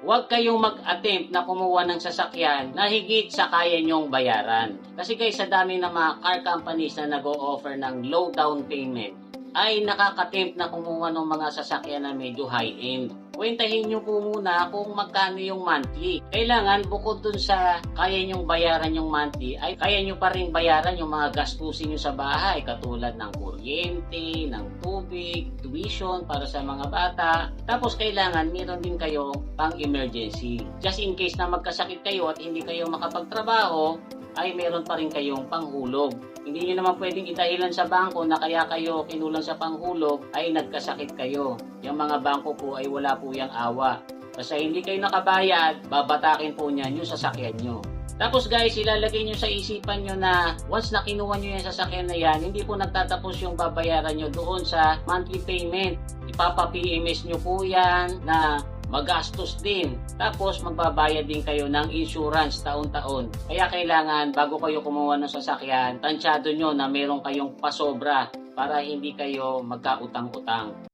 huwag kayong mag-attempt na kumuha ng sasakyan na higit sa kaya nyong bayaran. Kasi guys, sa dami ng mga car companies na nag-o-offer ng low down payment, ay nakaka-tempt na kumuha ng mga sasakyan na medyo high-end. Kwentahin nyo po muna kung magkano yung monthly. Kailangan bukod dun sa kaya nyong bayaran yung monthly, ay kaya nyo pa rin bayaran yung mga gastusin nyo sa bahay, katulad ng kuryente, ng tubig, tuition para sa mga bata. Tapos kailangan meron din kayong pang-emergency. Just in case na magkasakit kayo at hindi kayo makapagtrabaho, ay meron pa rin kayong panghulog. Hindi nyo naman pwedeng itahilan sa bangko na kaya kayo kinulang sa panghulog ay nagkasakit kayo. Yung mga bangko po ay wala po yung awa. Kasi hindi kayo nakabayad, babatakin po niyan yung sasakyan nyo. Tapos guys, ilalagay nyo sa isipan nyo na once na kinuha nyo yung sasakyan na yan, hindi po nagtatapos yung babayaran nyo doon sa monthly payment. Ipapa-PMS nyo po yan na magastos din. Tapos magbabayad din kayo ng insurance taon-taon. Kaya kailangan bago kayo kumuha ng sasakyan, tansyado nyo na meron kayong pasobra para hindi kayo magkautang-utang.